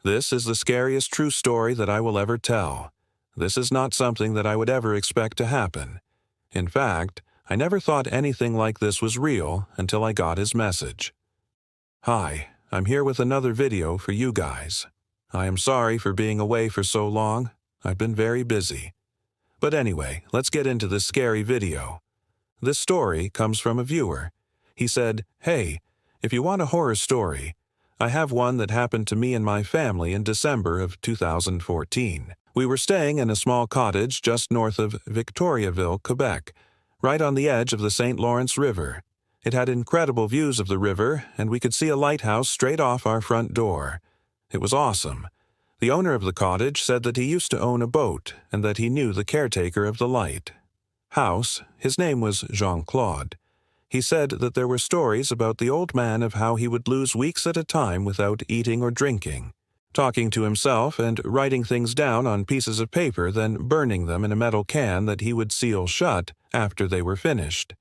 This is the scariest true story that I will ever tell. This is not something that I would ever expect to happen. In fact, I never thought anything like this was real until I got his message. Hi, I'm here with another video for you guys. I am sorry for being away for so long. I've been very busy. But anyway, let's get into this scary video. This story comes from a viewer. He said, "Hey, if you want a horror story, I have one that happened to me and my family in December of 2014. We were staying in a small cottage just north of Victoriaville, Quebec, right on the edge of the St. Lawrence River. It had incredible views of the river, and we could see a lighthouse straight off our front door. It was awesome. The owner of the cottage said that he used to own a boat and that he knew the caretaker of the lighthouse. His name was Jean-Claude. He said that there were stories about the old man of how he would lose weeks at a time without eating or drinking, talking to himself and writing things down on pieces of paper, then burning them in a metal can that he would seal shut after they were finished.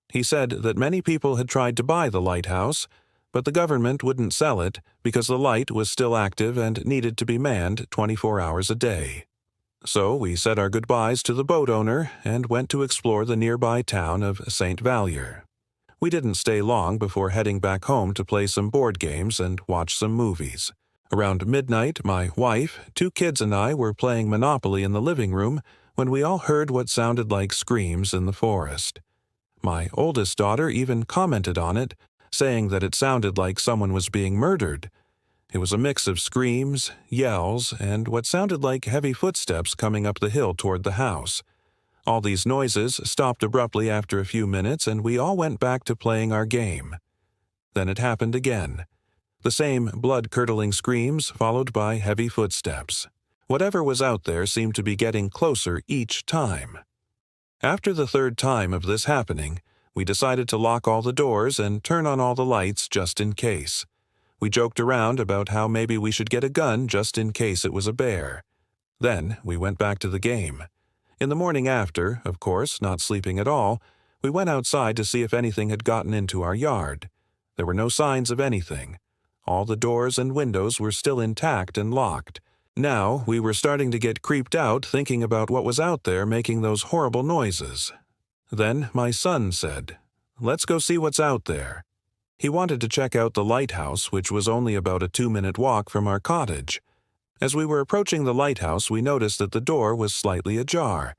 He said that many people had tried to buy the lighthouse, but the government wouldn't sell it because the light was still active and needed to be manned 24 hours a day. So we said our goodbyes to the boat owner and went to explore the nearby town of St. Valier. We didn't stay long before heading back home to play some board games and watch some movies. Around midnight, my wife, 2 kids, and I were playing Monopoly in the living room when we all heard what sounded like screams in the forest. My oldest daughter even commented on it, saying that it sounded like someone was being murdered. It was a mix of screams, yells, and what sounded like heavy footsteps coming up the hill toward the house. All these noises stopped abruptly after a few minutes, and we all went back to playing our game. Then it happened again. The same blood-curdling screams followed by heavy footsteps. Whatever was out there seemed to be getting closer each time. After the 3rd time of this happening, we decided to lock all the doors and turn on all the lights just in case. We joked around about how maybe we should get a gun just in case it was a bear. Then we went back to the game. In the morning after, of course, not sleeping at all, we went outside to see if anything had gotten into our yard. There were no signs of anything. All the doors and windows were still intact and locked. Now we were starting to get creeped out thinking about what was out there making those horrible noises. Then my son said, "Let's go see what's out there." He wanted to check out the lighthouse, which was only about a 2-minute walk from our cottage. As we were approaching the lighthouse, we noticed that the door was slightly ajar.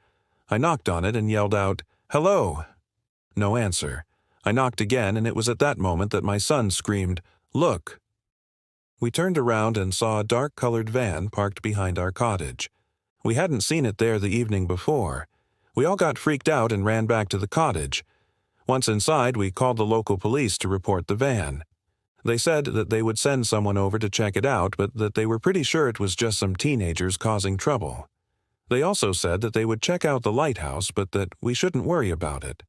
I knocked on it and yelled out, "Hello!" No answer. I knocked again, and it was at that moment that my son screamed, "Look!" We turned around and saw a dark-colored van parked behind our cottage. We hadn't seen it there the evening before. We all got freaked out and ran back to the cottage. Once inside, we called the local police to report the van. They said that they would send someone over to check it out, but that they were pretty sure it was just some teenagers causing trouble. They also said that they would check out the lighthouse, but that we shouldn't worry about it.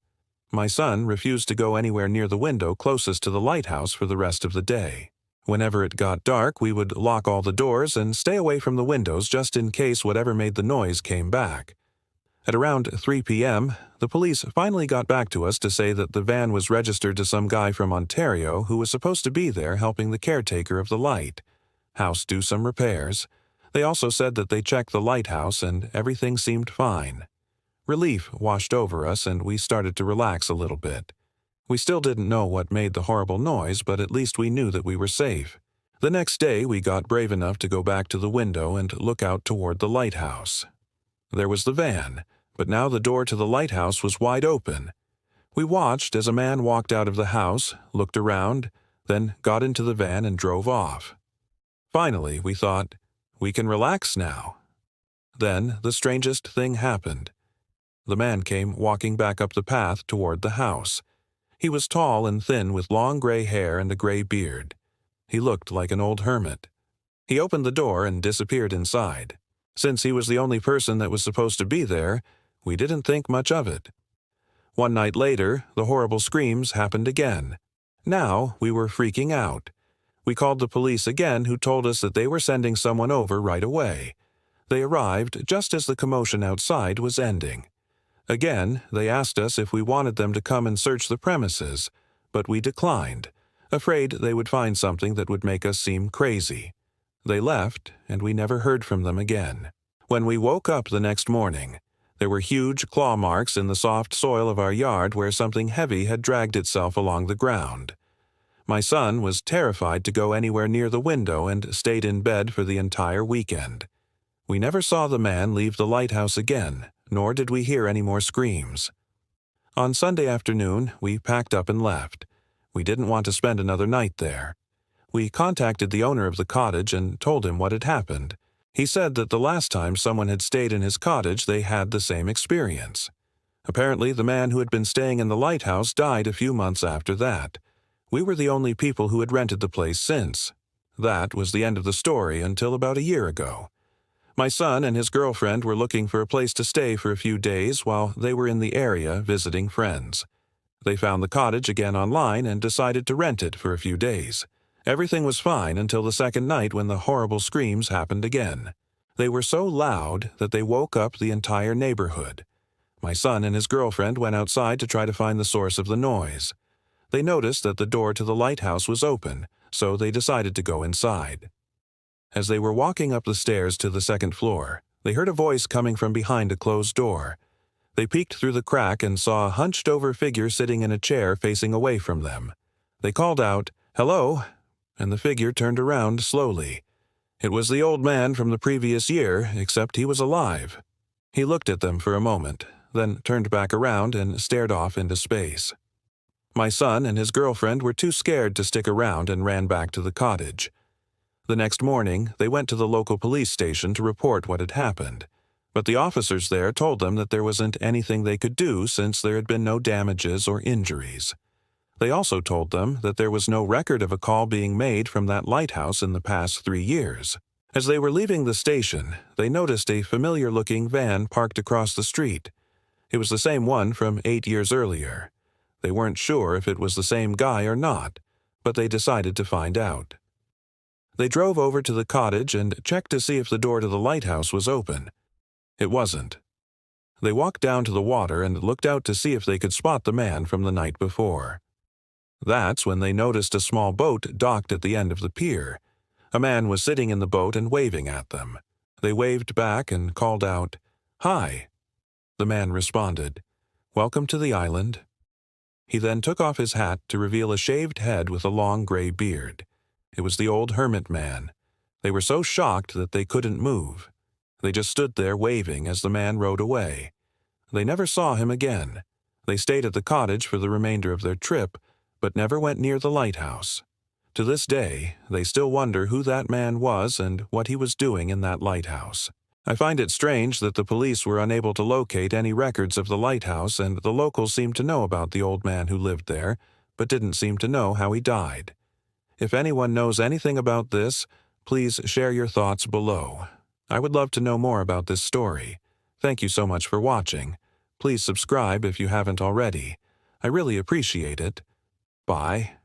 My son refused to go anywhere near the window closest to the lighthouse for the rest of the day. Whenever it got dark, we would lock all the doors and stay away from the windows just in case whatever made the noise came back. At around 3 p.m., the police finally got back to us to say that the van was registered to some guy from Ontario who was supposed to be there helping the caretaker of the lighthouse do some repairs. They also said that they checked the lighthouse and everything seemed fine. Relief washed over us and we started to relax a little bit. We still didn't know what made the horrible noise, but at least we knew that we were safe. The next day, we got brave enough to go back to the window and look out toward the lighthouse. There was the van, but now the door to the lighthouse was wide open. We watched as a man walked out of the house, looked around, then got into the van and drove off. Finally, we thought, we can relax now. Then the strangest thing happened. The man came walking back up the path toward the house. He was tall and thin with long gray hair and a gray beard. He looked like an old hermit. He opened the door and disappeared inside. Since he was the only person that was supposed to be there, we didn't think much of it. One night later, the horrible screams happened again. Now we were freaking out. We called the police again, who told us that they were sending someone over right away. They arrived just as the commotion outside was ending. Again, they asked us if we wanted them to come and search the premises, but we declined, afraid they would find something that would make us seem crazy. They left, and we never heard from them again. When we woke up the next morning, there were huge claw marks in the soft soil of our yard where something heavy had dragged itself along the ground. My son was terrified to go anywhere near the window and stayed in bed for the entire weekend. We never saw the man leave the lighthouse again, nor did we hear any more screams. On Sunday afternoon, we packed up and left. We didn't want to spend another night there. We contacted the owner of the cottage and told him what had happened. He said that the last time someone had stayed in his cottage, they had the same experience. Apparently, the man who had been staying in the lighthouse died a few months after that. We were the only people who had rented the place since. That was the end of the story until about a year ago. My son and his girlfriend were looking for a place to stay for a few days while they were in the area visiting friends. They found the cottage again online and decided to rent it for a few days. Everything was fine until the second night when the horrible screams happened again. They were so loud that they woke up the entire neighborhood. My son and his girlfriend went outside to try to find the source of the noise. They noticed that the door to the lighthouse was open, so they decided to go inside. As they were walking up the stairs to the second floor, they heard a voice coming from behind a closed door. They peeked through the crack and saw a hunched-over figure sitting in a chair facing away from them. They called out, "Hello," and the figure turned around slowly. It was the old man from the previous year, except he was alive. He looked at them for a moment, then turned back around and stared off into space. My son and his girlfriend were too scared to stick around and ran back to the cottage. The next morning, they went to the local police station to report what had happened, but the officers there told them that there wasn't anything they could do since there had been no damages or injuries. They also told them that there was no record of a call being made from that lighthouse in the past 3 years. As they were leaving the station, they noticed a familiar-looking van parked across the street. It was the same one from 8 years earlier. They weren't sure if it was the same guy or not, but they decided to find out. They drove over to the cottage and checked to see if the door to the lighthouse was open. It wasn't. They walked down to the water and looked out to see if they could spot the man from the night before. That's when they noticed a small boat docked at the end of the pier. A man was sitting in the boat and waving at them. They waved back and called out, "Hi." The man responded, "Welcome to the island." He then took off his hat to reveal a shaved head with a long gray beard. It was the old hermit man. They were so shocked that they couldn't move. They just stood there waving as the man rode away. They never saw him again. They stayed at the cottage for the remainder of their trip, but never went near the lighthouse. To this day, they still wonder who that man was and what he was doing in that lighthouse. I find it strange that the police were unable to locate any records of the lighthouse, and the locals seemed to know about the old man who lived there, but didn't seem to know how he died. If anyone knows anything about this, please share your thoughts below. I would love to know more about this story. Thank you so much for watching. Please subscribe if you haven't already. I really appreciate it. Bye.